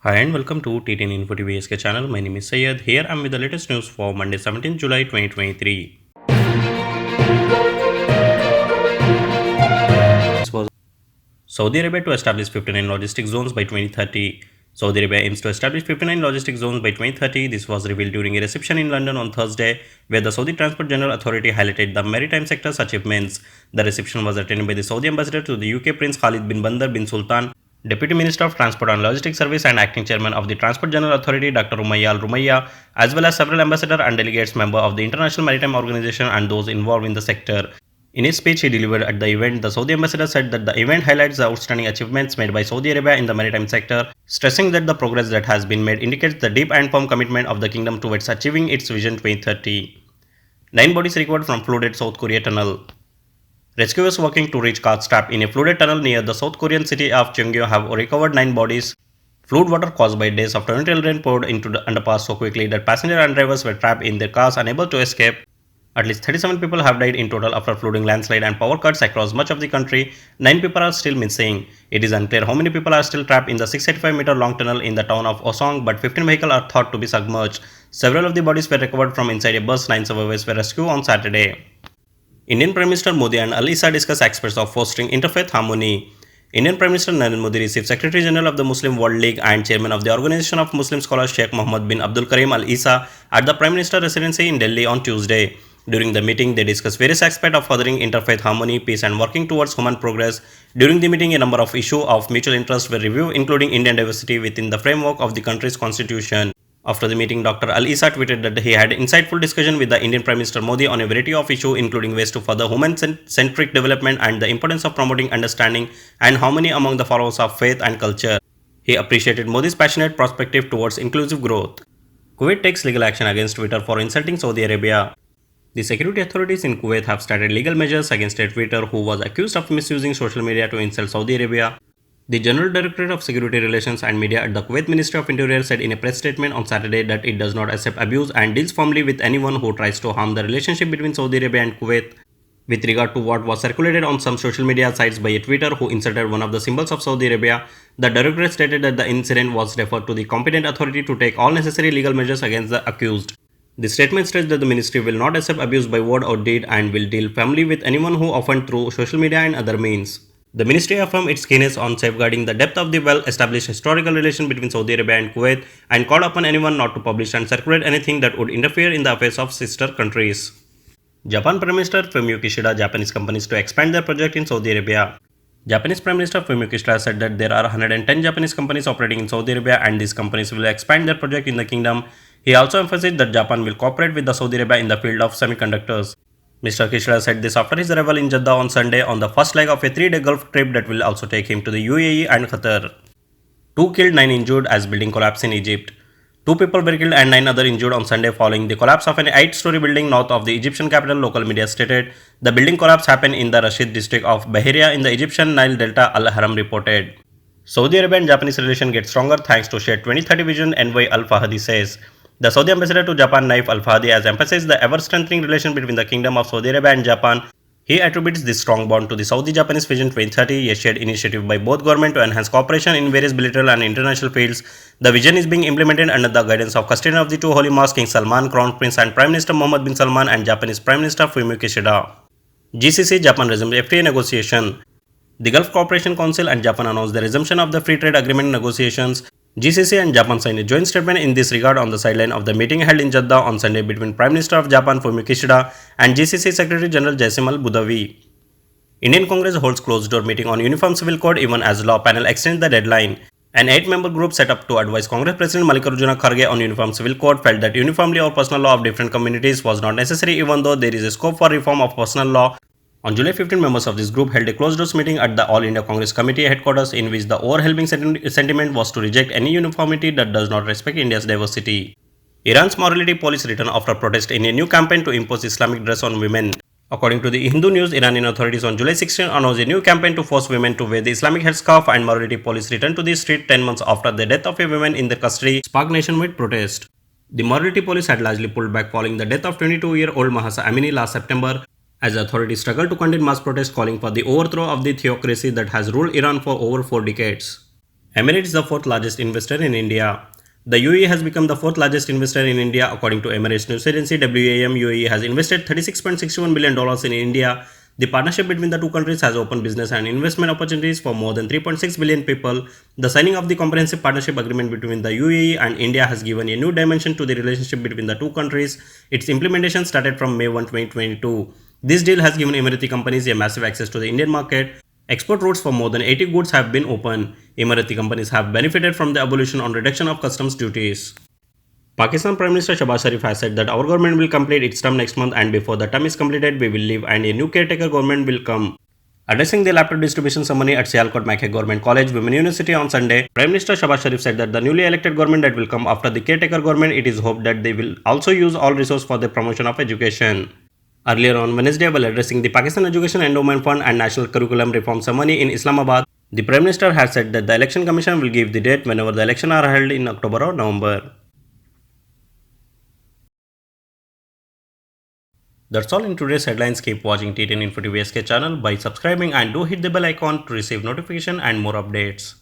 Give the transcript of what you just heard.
Hi and welcome to TTN Info TV SK channel. My name is Syed. Here I am with the latest news for Monday 17 July 2023. This was Saudi Arabia to establish 59 logistic zones by 2030. Saudi Arabia aims to establish 59 logistic zones by 2030. This was revealed during a reception in London on Thursday, where the Saudi Transport General Authority highlighted the maritime sector's achievements. The reception was attended by the Saudi ambassador to the UK Prince Khalid bin Bandar bin Sultan, Deputy Minister of Transport and Logistics Service and Acting Chairman of the Transport General Authority Dr. Rumayya Al-Rumayya, as well as several ambassadors and delegates members of the International Maritime Organization and those involved in the sector. In his speech he delivered at the event, the Saudi ambassador said that the event highlights the outstanding achievements made by Saudi Arabia in the maritime sector, stressing that the progress that has been made indicates the deep and firm commitment of the kingdom towards achieving its Vision 2030. 9 bodies recovered from flooded South Korea tunnel. Rescuers working to reach cars trapped in a flooded tunnel near the South Korean city of Cheongyo have recovered 9 bodies. Flood water caused by days of torrential rain poured into the underpass so quickly that passengers and drivers were trapped in their cars unable to escape. At least 37 people have died in total after flooding, landslide and power cuts across much of the country. 9 people are still missing. It is unclear how many people are still trapped in the 685-meter long tunnel in the town of Osong, but 15 vehicles are thought to be submerged. Several of the bodies were recovered from inside a bus. 9 survivors were rescued on Saturday. Indian Prime Minister Modi and Al-Issa discuss aspects of fostering interfaith harmony. Indian Prime Minister Narendra Modi received Secretary General of the Muslim World League and Chairman of the Organization of Muslim Scholars Sheikh Mohammed bin Abdul Karim Al-Issa at the Prime Minister Residency in Delhi on Tuesday. During the meeting, they discussed various aspects of furthering interfaith harmony, peace and working towards human progress. During the meeting, a number of issues of mutual interest were reviewed, including Indian diversity within the framework of the country's constitution. After the meeting, Dr. Al-Issa tweeted that he had insightful discussion with the Indian Prime Minister Modi on a variety of issues, including ways to further human-centric development and the importance of promoting understanding and harmony among the followers of faith and culture. He appreciated Modi's passionate perspective towards inclusive growth. Kuwait takes legal action against Twitter for insulting Saudi Arabia. The security authorities in Kuwait have started legal measures against a Twitter who was accused of misusing social media to insult Saudi Arabia. The General Directorate of Security Relations and Media at the Kuwait Ministry of Interior said in a press statement on Saturday that it does not accept abuse and deals firmly with anyone who tries to harm the relationship between Saudi Arabia and Kuwait. With regard to what was circulated on some social media sites by a Twitter who insulted one of the symbols of Saudi Arabia, the Directorate stated that the incident was referred to the competent authority to take all necessary legal measures against the accused. The statement states that the ministry will not accept abuse by word or deed and will deal firmly with anyone who offends through social media and other means. The ministry affirmed its keenness on safeguarding the depth of the well-established historical relation between Saudi Arabia and Kuwait and called upon anyone not to publish and circulate anything that would interfere in the affairs of sister countries. Japan Prime Minister Fumio Kishida Japanese companies to expand their project in Saudi Arabia. Japanese Prime Minister Fumio Kishida said that there are 110 Japanese companies operating in Saudi Arabia and these companies will expand their project in the kingdom. He also emphasized that Japan will cooperate with the Saudi Arabia in the field of semiconductors. Mr. Kishida said this after his arrival in Jeddah on Sunday on the first leg of a 3-day Gulf trip that will also take him to the UAE and Qatar. 2 killed, 9 injured as building collapse in Egypt. 2 people were killed and 9 others injured on Sunday following the collapse of an 8-story building north of the Egyptian capital, local media stated. The building collapse happened in the Rashid district of Bahria in the Egyptian Nile Delta, Al-Haram reported. Saudi Arabia and Japanese relation get stronger thanks to shared 2030 vision, Envoy Al-Fahdi says. The Saudi ambassador to Japan, Naif Al-Fahdi, has emphasized the ever-strengthening relation between the Kingdom of Saudi Arabia and Japan. He attributes this strong bond to the Saudi-Japanese Vision 2030, a shared initiative by both governments to enhance cooperation in various bilateral and international fields. The vision is being implemented under the guidance of custodian of the 2 holy mosques, King Salman, Crown Prince and Prime Minister Mohammed bin Salman and Japanese Prime Minister Fumio Kishida. GCC Japan resumed FTA negotiation. The Gulf Cooperation Council and Japan announced the resumption of the free trade agreement negotiations. GCC and Japan signed a joint statement in this regard on the sideline of the meeting held in Jeddah on Sunday between Prime Minister of Japan Fumio Kishida and GCC Secretary General Jassim Al-Budawi. Indian Congress holds closed-door meeting on Uniform Civil Code even as law panel extends the deadline. An 8-member group set up to advise Congress President Mallikarjuna Kharge on Uniform Civil Code felt that uniform law or personal law of different communities was not necessary even though there is a scope for reform of personal law. On July 15, members of this group held a closed-doors meeting at the All India Congress Committee headquarters in which the overwhelming sentiment was to reject any uniformity that does not respect India's diversity. Iran's morality police returned after protest in a new campaign to impose Islamic dress on women. According to the Hindu News, Iranian authorities on July 16 announced a new campaign to force women to wear the Islamic headscarf, and morality police returned to the street 10 months after the death of a woman in their custody sparked nationwide protest. The morality police had largely pulled back following the death of 22-year-old Mahsa Amini last September, as authorities struggle to contain mass protests calling for the overthrow of the theocracy that has ruled Iran for over 4 decades. Emirates is the fourth largest investor in India. The UAE has become the fourth largest investor in India according to Emirates news agency WAM. UAE has invested $36.61 billion in India. The partnership between the two countries has opened business and investment opportunities for more than 3.6 billion people. The signing of the comprehensive partnership agreement between the UAE and India has given a new dimension to the relationship between the two countries. Its implementation started from May 1, 2022. This deal has given Emirati companies a massive access to the Indian market. Export routes for more than 80 goods have been opened. Emirati companies have benefited from the abolition on reduction of customs duties. Pakistan Prime Minister Shahbaz Sharif has said that our government will complete its term next month and before the term is completed we will leave and a new caretaker government will come. Addressing the laptop distribution ceremony at Sialkot Mackay Government College, Women University on Sunday, Prime Minister Shahbaz Sharif said that the newly elected government that will come after the caretaker government, it is hoped that they will also use all resources for the promotion of education. Earlier on Wednesday, while addressing the Pakistan Education Endowment Fund and National Curriculum Reform Ceremony in Islamabad, the Prime Minister has said that the Election Commission will give the date whenever the elections are held in October or November. That's all in today's headlines. Keep watching T10 Info TV SK channel by subscribing and do hit the bell icon to receive notification and more updates.